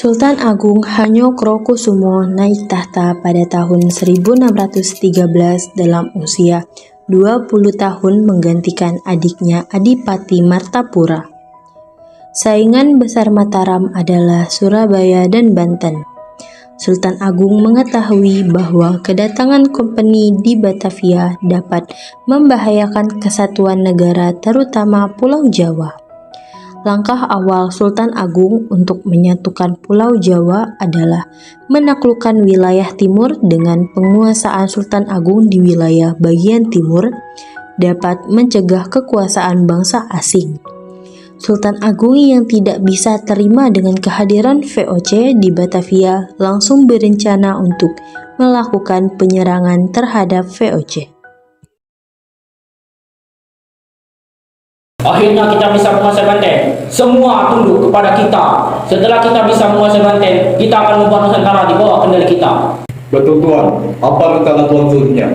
Sultan Agung Hanyokrokusumo naik tahta pada tahun 1613 dalam usia 20 tahun menggantikan adiknya Adipati Martapura. Saingan besar Mataram adalah Surabaya dan Banten. Sultan Agung mengetahui bahwa kedatangan kompeni di Batavia dapat membahayakan kesatuan negara terutama Pulau Jawa. Langkah awal Sultan Agung untuk menyatukan Pulau Jawa adalah menaklukkan wilayah timur. Dengan penguasaan Sultan Agung di wilayah bagian timur dapat mencegah kekuasaan bangsa asing. Sultan Agung yang tidak bisa terima dengan kehadiran VOC di Batavia langsung berencana untuk melakukan penyerangan terhadap VOC. Akhirnya kita bisa menguasai Banten. Semua tunduk kepada kita. Setelah kita bisa menguasai Banten, kita akan membuat Nusantara di bawah kendali kita. Betul Tuan, apa rencana Tuan selanjutnya?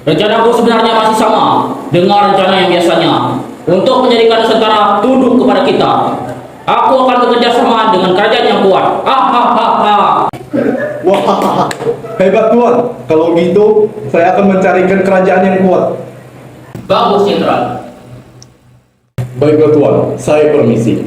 Rencanaku sebenarnya masih sama dengan rencana yang biasanya. Untuk menjadikan Nusantara tunduk kepada kita, aku akan bekerja sama dengan kerajaan yang kuat. Wah, hebat Tuan. Kalau gitu, saya akan mencarikan kerajaan yang kuat. Bagus, Jenderal. Baiklah Tuan, saya permisi.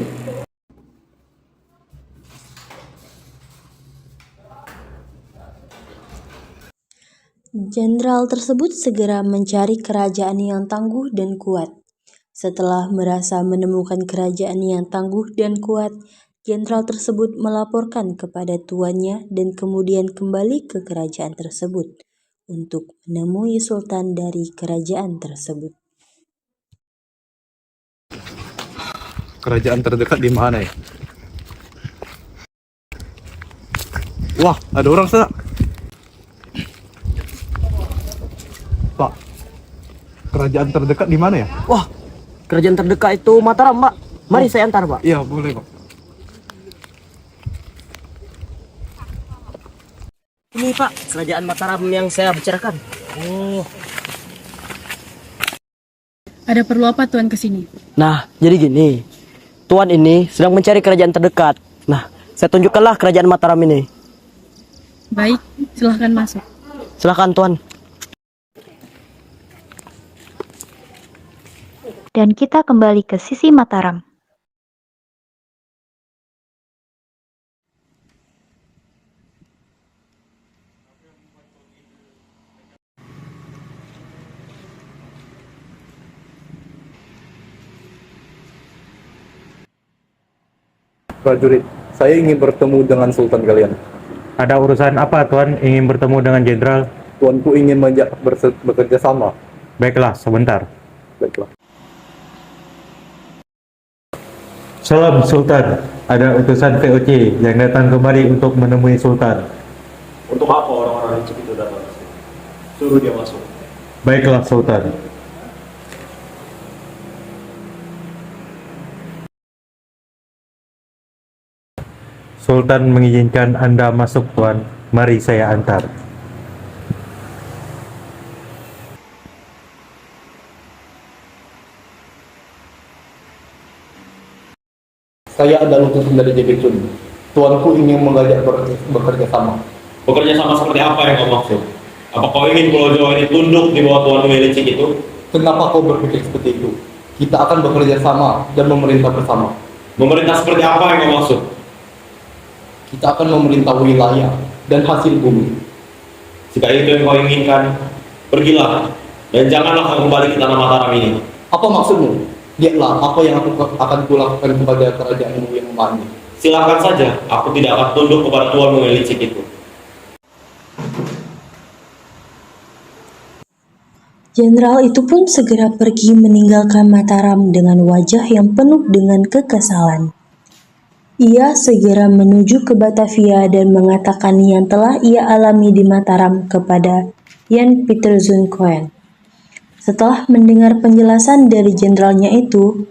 Jenderal tersebut segera mencari kerajaan yang tangguh dan kuat. Setelah merasa menemukan kerajaan yang tangguh dan kuat, jenderal tersebut melaporkan kepada tuannya dan kemudian kembali ke kerajaan tersebut untuk menemui sultan dari kerajaan tersebut. Kerajaan terdekat di mana ya? Wah, ada orang sana. Pak, kerajaan terdekat di mana ya? Wah, kerajaan terdekat itu Mataram, Pak. Mari saya antar, Pak. Iya, boleh Pak. Ini, Pak, kerajaan Mataram yang saya bicarakan. Oh. Ada perlu apa Tuan kesini? Nah, jadi gini. Tuan ini sedang mencari kerajaan terdekat. Nah, saya tunjukkanlah kerajaan Mataram ini. Baik, silahkan masuk. Silahkan, Tuan. Dan kita kembali ke sisi Mataram. Prajurit, saya ingin bertemu dengan sultan kalian. Ada urusan apa Tuan ingin bertemu dengan jenderal? Tuanku ingin bekerja sama. Baiklah, sebentar. Baiklah. Salam Sultan, ada utusan VOC yang datang kemari untuk menemui Sultan. Untuk apa orang-orang licik itu datang ke sini? Suruh dia masuk. Baiklah Sultan. Sultan mengizinkan Anda masuk Tuan. Mari saya antar. Saya adalah utusan dari Jebekun. Tuanku ingin mengajak bekerja sama. Bekerja sama seperti apa yang kau maksud? Apa kau ingin Pulau Jawa ini tunduk di bawah Tuan licik itu? Kenapa kau berpikir seperti itu? Kita akan bekerja sama dan memerintah bersama. Memerintah seperti apa yang kau maksud? Kita akan memerintah wilayah dan hasil bumi. Jika itu yang kau inginkan, pergilah dan janganlah kau kembali ke tanah Mataram ini. Apa maksudmu? Lihatlah apa yang aku akan kulakukan kepada kerajaanmu yang lemah ini. Silakan saja, aku tidak akan tunduk kepada Tuanmu yang licik itu. Jenderal itu pun segera pergi meninggalkan Mataram dengan wajah yang penuh dengan kekesalan. Ia segera menuju ke Batavia dan mengatakan yang telah ia alami di Mataram kepada Jan Pieterszoon Coen. Setelah mendengar penjelasan dari jenderalnya itu,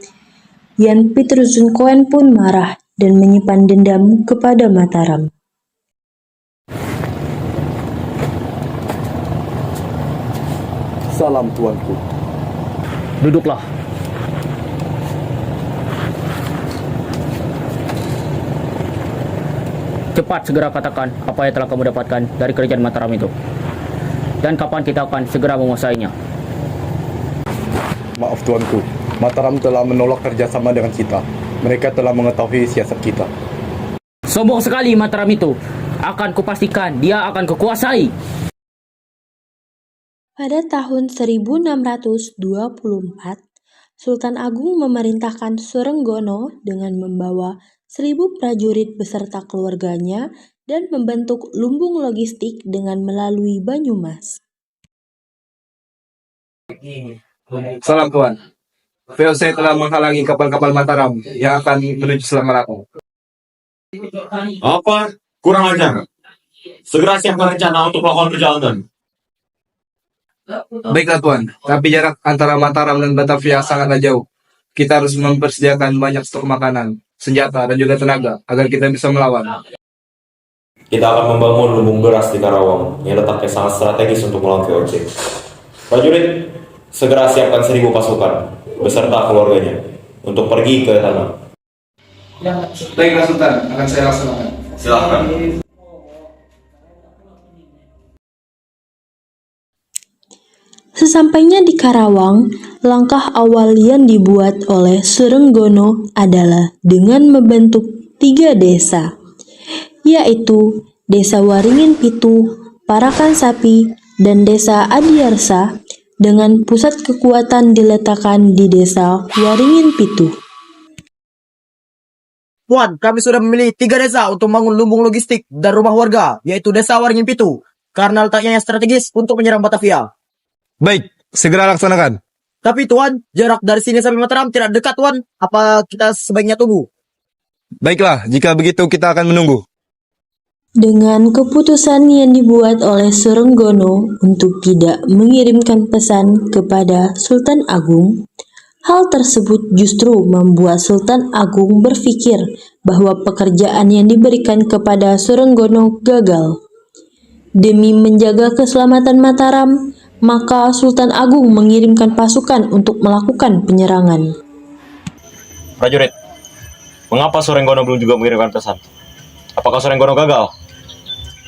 Jan Pieterszoon Coen pun marah dan menyimpan dendam kepada Mataram. Salam tuanku. Duduklah. cepat segera katakan apa yang telah kamu dapatkan dari kerajaan Mataram itu. Dan kapan kita akan segera menguasainya. Maaf tuanku, Mataram telah menolak kerjasama dengan kita. Mereka telah mengetahui siasat kita. Sombong sekali Mataram itu. Akan kupastikan dia akan kukuasai. Pada tahun 1624, Sultan Agung memerintahkan Surenggono dengan membawa 1.000 prajurit beserta keluarganya dan membentuk lumbung logistik dengan melalui Banyumas. Salam Tuan. VOC telah menghalangi kapal-kapal Mataram yang akan menuju Selat Malaka. Apa? Kurang ajar. Segera siapkan rencana untuk melakukan perjalanan. Baiklah Tuan, tapi jarak antara Mataram dan Batavia sangatlah jauh. Kita harus mempersediakan banyak stok makanan, senjata, dan juga tenaga agar kita bisa melawan. Kita akan membangun lumbung beras di Karawang yang letaknya sangat strategis untuk melawan VOC. Prajurit, segera siapkan 1.000 pasukan beserta keluarganya untuk pergi ke sana. Baiklah Sultan, akan saya laksanakan. Silakan. Sesampainya di Karawang, langkah awal yang dibuat oleh Surenggono adalah dengan membentuk 3 desa, yaitu Desa Waringin Pitu, Parakan Sapi, dan Desa Adiarsa, dengan pusat kekuatan diletakkan di Desa Waringin Pitu. Tuan, kami sudah memilih 3 desa untuk membangun lumbung logistik dan rumah warga, yaitu Desa Waringin Pitu, karena letaknya yang strategis untuk menyerang Batavia. Baik, segera laksanakan. Tapi Tuan, jarak dari sini sampai Mataram tidak dekat Tuan. Apa kita sebaiknya tunggu? Baiklah, jika begitu kita akan menunggu. Dengan keputusan yang dibuat oleh Surenggono untuk tidak mengirimkan pesan kepada Sultan Agung, hal tersebut justru membuat Sultan Agung berpikir bahwa pekerjaan yang diberikan kepada Surenggono gagal. Demi menjaga keselamatan Mataram, maka Sultan Agung mengirimkan pasukan untuk melakukan penyerangan. Prajurit, mengapa Surenggono belum juga mengirimkan pesan? Apakah Surenggono gagal?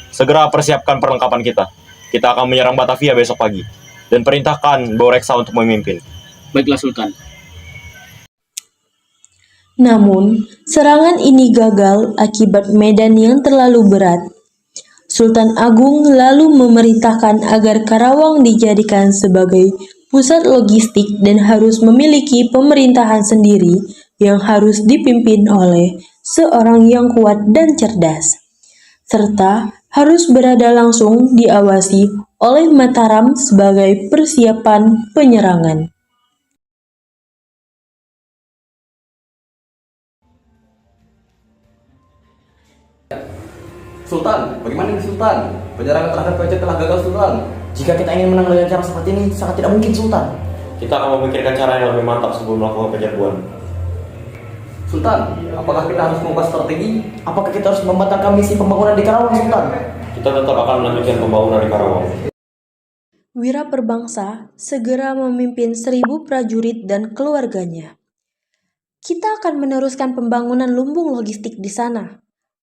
Segera persiapkan perlengkapan kita. Kita akan menyerang Batavia besok pagi. Dan perintahkan Baureksa untuk memimpin. Baiklah Sultan. Namun, serangan ini gagal akibat medan yang terlalu berat. Sultan Agung lalu memerintahkan agar Karawang dijadikan sebagai pusat logistik dan harus memiliki pemerintahan sendiri yang harus dipimpin oleh seorang yang kuat dan cerdas, serta harus berada langsung diawasi oleh Mataram sebagai persiapan penyerangan. Sultan, bagaimana ini Sultan? Penyerangan terhadap VOC telah gagal Sultan. Jika kita ingin menang dengan cara seperti ini, sangat tidak mungkin Sultan. Kita akan memikirkan cara yang lebih mantap sebelum melakukan penyerbuan. Sultan, apakah kita harus mengubah strategi? Apakah kita harus membatalkan misi pembangunan di Karawang Sultan? Kita tetap akan melanjutkan pembangunan di Karawang. Wira Perbangsa segera memimpin 1.000 prajurit dan keluarganya. Kita akan meneruskan pembangunan lumbung logistik di sana.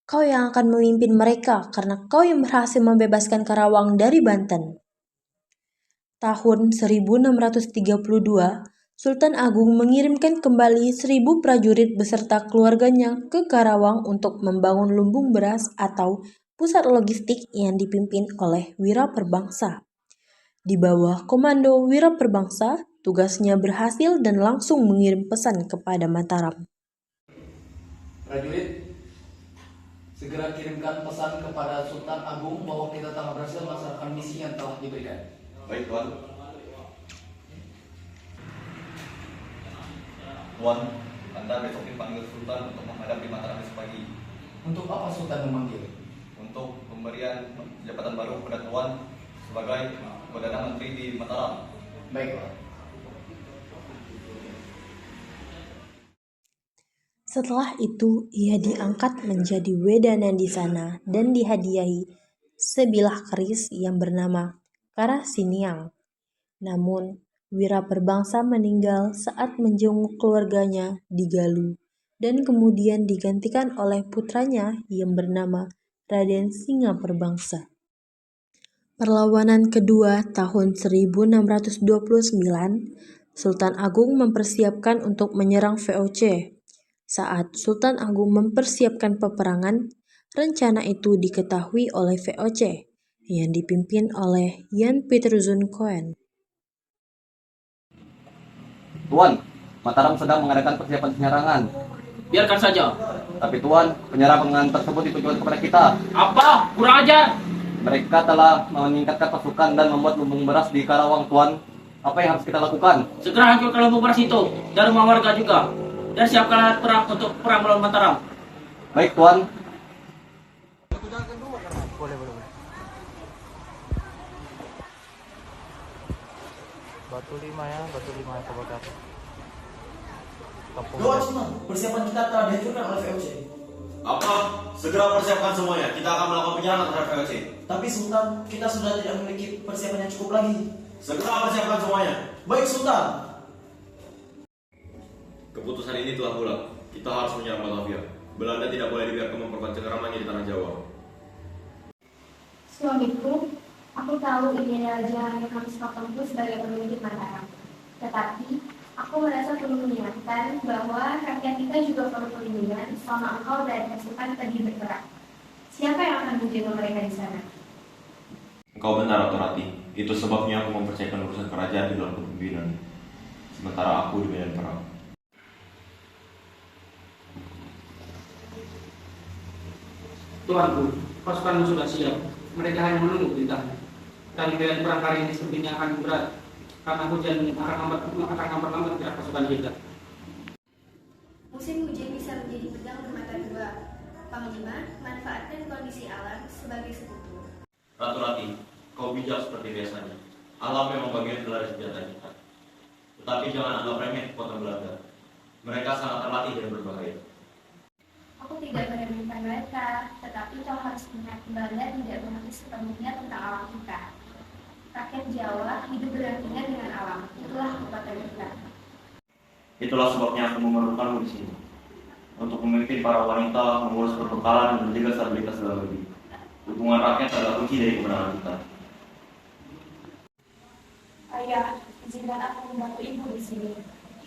Kau yang akan memimpin mereka karena kau yang berhasil membebaskan Karawang dari Banten. Tahun 1632, Sultan Agung mengirimkan kembali 1.000 prajurit beserta keluarganya ke Karawang untuk membangun lumbung beras atau pusat logistik yang dipimpin oleh Wira Perbangsa. Di bawah komando Wira Perbangsa, tugasnya berhasil dan langsung mengirim pesan kepada Mataram. Prajurit, segera kirimkan pesan kepada Sultan Agung bahwa kita telah berhasil melaksanakan misi yang telah diberikan. Baik, Tuan. Tuan, Anda besok dipanggil Sultan untuk menghadapi Mataram besok pagi. Untuk apa Sultan memanggil? Untuk pemberian jabatan baru kepada Tuan sebagai Perdana Menteri di Mataram. Baiklah. Setelah itu, ia diangkat menjadi wedana di sana dan dihadiahi sebilah keris yang bernama Karasiniang. Namun, Wira Perbangsa meninggal saat menjenguk keluarganya di Galuh dan kemudian digantikan oleh putranya yang bernama Raden Singa Perbangsa. Perlawanan kedua tahun 1629, Sultan Agung mempersiapkan untuk menyerang VOC. Saat Sultan Agung mempersiapkan peperangan, rencana itu diketahui oleh VOC yang dipimpin oleh Jan Pieterszoon Coen. Tuan, Mataram sedang mengadakan persiapan penyerangan. Biarkan saja. Tapi Tuan, penyerangan tersebut ditujukan kepada kita. Apa? Kurang ajar. Mereka telah meningkatkan pasukan dan membuat lumbung beras di Karawang, Tuan. Apa yang harus kita lakukan? Segera hancurkan lumbung beras itu dan rumah warga juga. Dan siapkan alat perang untuk perang melawan Mataram. Baik, Tuan. Batu 5 ya, batu 5 kebakar. Persiapan kita telah dihancurkan oleh VOC. Apa? Segera persiapkan semuanya. Kita akan melakukan penyerangan terhadap VOC. Tapi Sultan, kita sudah tidak memiliki persiapan yang cukup lagi. Segera persiapkan semuanya. Baik Sultan. Keputusan ini telah bulat. Kita harus menyerang Batavia. Belanda tidak boleh dibiarkan memperkuat cengkeramannya di tanah Jawa. Suamiku, aku tahu ini adalah jalan yang harus kau tempuh sebagai pemimpin Mataram. Tetapi, aku merasa perlu mengingatkan bahwa rakyat kita juga perlu perlindungan selama engkau dan pasukan pergi berperang. Siapa yang akan menjaga mereka di sana? Engkau benar, Ratu Rati. Itu sebabnya aku mempercayakan urusan kerajaan di dalam kepemimpinan. Sementara aku di medan perang. Tuanku, pasukan sudah siap. Mereka hanya menunggu perintahnya. Dan medan perang kali ini sepertinya akan berat karena hujan akan memperlambat gerak pasukan kita. Musim hujan bisa menjadi pedang bermata dua. Panglima, manfaatkan kondisi alam sebagai sekutu. Ratu Rati, kau bijak seperti biasanya. Alam memang bagian dari senjata kita. Tetapi jangan anggap remeh kekuatan Belanda. Mereka sangat terlatih dan berbahaya. Aku tidak meremehkan mereka, tetapi kau harus ingat Belanda tidak mengerti sepenuhnya tentang alam kita. Rakyat Jawa hidup berdampingan dengan alam. Itulah kekuatan kita. Itulah sebabnya aku memerlukanmu di sini. Untuk memimpin para wanita, mengurus perbekalan, dan menjaga stabilitas dalam negeri. Dukungan rakyat adalah kunci dari kemenangan kita. Ayah, izinkan aku membantu ibu di sini.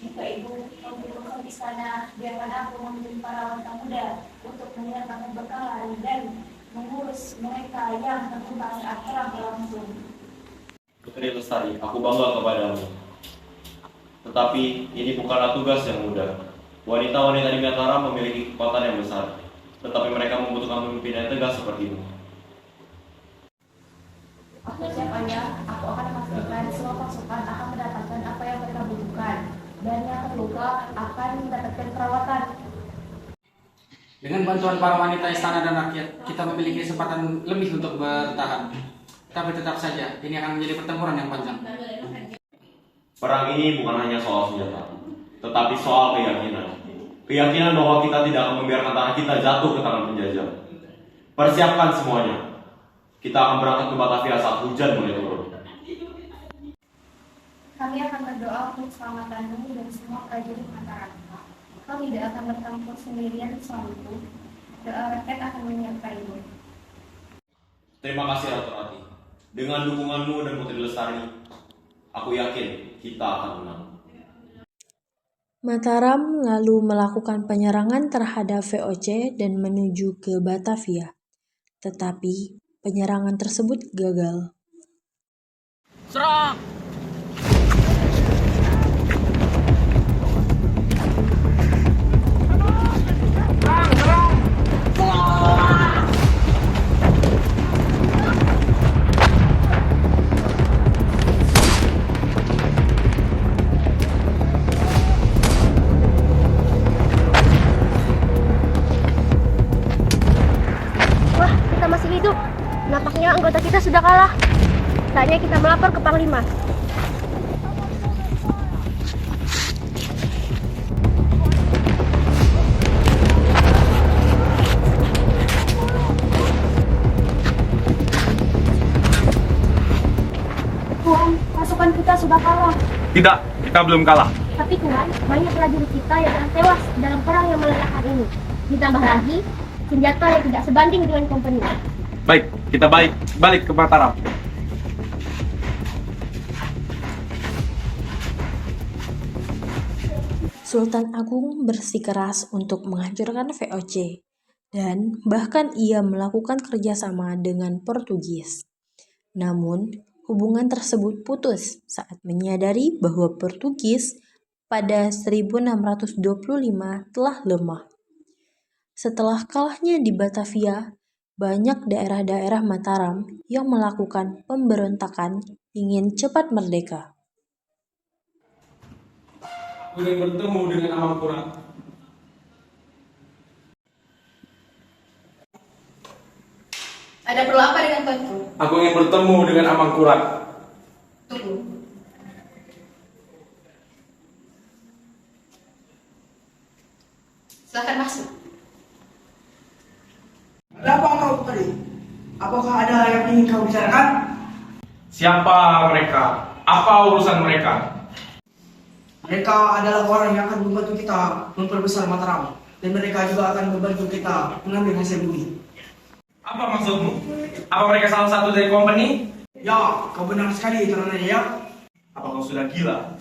Jika ibu membutuhkan di sana, biarkan aku memimpin para wanita muda untuk menyiapkan perbekalan dan mengurus mereka yang terlibat saat perang berlangsung. Putri Lestari, aku bangga kepadamu. Tetapi ini bukanlah tugas yang mudah. Wanita-wanita di Mataram memiliki kekuatan yang besar, tetapi mereka membutuhkan pemimpin yang tegas sepertimu. Aku siap ayah, aku akan memastikan semua pasukan akan mendapatkan apa yang mereka butuhkan, dan yang terluka akan mendapatkan perawatan. Dengan bantuan para wanita istana dan rakyat, kita memiliki kesempatan lebih untuk bertahan. Tapi tetap saja, ini akan menjadi pertempuran yang panjang. Perang ini bukan hanya soal senjata, tetapi soal keyakinan. Keyakinan bahwa kita tidak akan membiarkan tanah kita jatuh ke tangan penjajah. Persiapkan semuanya. Kita akan berangkat ke Batavia saat hujan mulai turun. Kami akan berdoa untuk keselamatanmu dan semua prajurit Mataram. Kau tidak akan bertempur sendirian suamiku. Doa rakyat akan menyertaimu. Terima kasih Ratu Rati. Dengan dukunganmu dan Putri Lestari, aku yakin kita akan menang. Mataram lalu melakukan penyerangan terhadap VOC dan menuju ke Batavia. Tetapi penyerangan tersebut gagal. Serang! Wah, kita masih hidup. Nampaknya anggota kita sudah kalah. Saatnya kita melapor ke Panglima. Tuan, pasukan kita sudah kalah. Tidak, kita belum kalah. Tapi Tuan, banyak prajurit kita yang tewas dalam perang yang melelahkan ini. Ditambah lagi, senjata yang tidak sebanding dengan company. Baik, kita balik ke Mataram. Sultan Agung bersikeras untuk menghancurkan VOC dan bahkan ia melakukan kerjasama dengan Portugis. Namun, hubungan tersebut putus saat menyadari bahwa Portugis pada 1625 telah lemah. Setelah kalahnya di Batavia, banyak daerah-daerah Mataram yang melakukan pemberontakan ingin cepat merdeka. Aku ingin bertemu dengan Amangkurat. Ada perlu apa dengan tuanku? Aku ingin bertemu dengan Amangkurat. Tunggu. Silahkan masuk. Kenapa kau tadi? Apakah ada yang ingin kau bicarakan? Siapa mereka? Apa urusan mereka? Mereka adalah orang yang akan membantu kita memperbesar Mataram, dan mereka juga akan membantu kita mengambil hasil bumi. Apa maksudmu? Apa mereka salah satu dari company? Ya, kau benar sekali, Taranajaya. Apa kau sudah gila?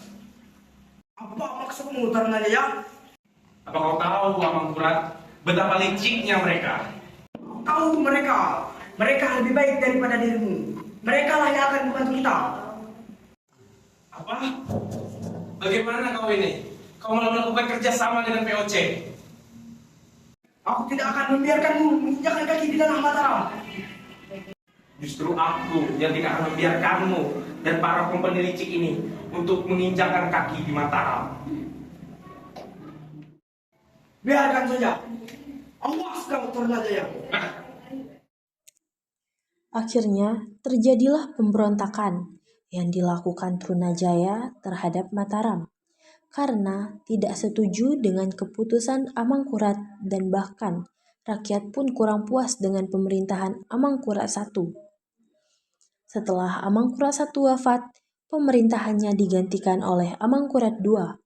Apa maksudmu, Taranajaya? Apa kau tahu Amangkurat betapa liciknya mereka? Tahu mereka lebih baik daripada dirimu. Mereka lah yang akan membantu kita. Apa? Bagaimana kau ini? Kau malah melakukan kerja sama dengan VOC. Aku tidak akan membiarkanmu menginjakkan kaki di tanah Mataram. Justru aku yang tidak akan membiarkanmu dan para company licik ini untuk menginjakkan kaki di Mataram. Biarkan saja. Awas kau, Taranajaya. Akhirnya, terjadilah pemberontakan yang dilakukan Trunajaya terhadap Mataram karena tidak setuju dengan keputusan Amangkurat dan bahkan rakyat pun kurang puas dengan pemerintahan Amangkurat I. Setelah Amangkurat I wafat, pemerintahannya digantikan oleh Amangkurat II.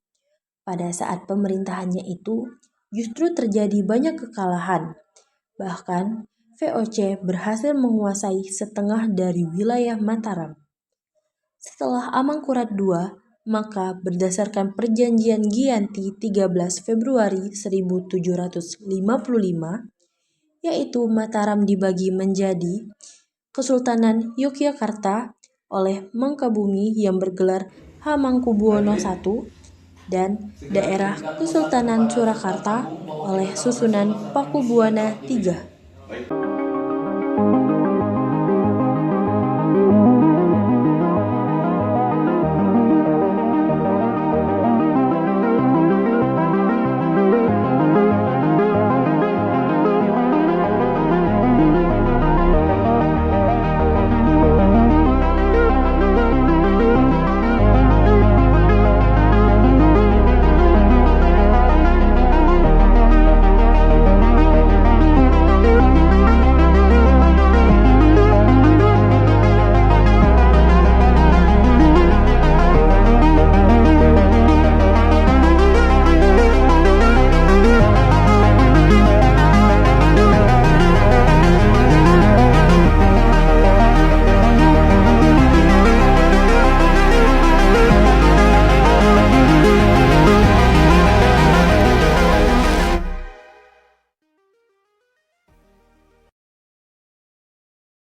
Pada saat pemerintahannya itu, justru terjadi banyak kekalahan. Bahkan, VOC berhasil menguasai setengah dari wilayah Mataram. Setelah Amangkurat II, maka berdasarkan Perjanjian Giyanti 13 Februari 1755, yaitu Mataram dibagi menjadi Kesultanan Yogyakarta oleh Mangkubumi yang bergelar Hamengkubuwono I dan daerah Kesultanan Surakarta oleh Susunan Pakubuwana III.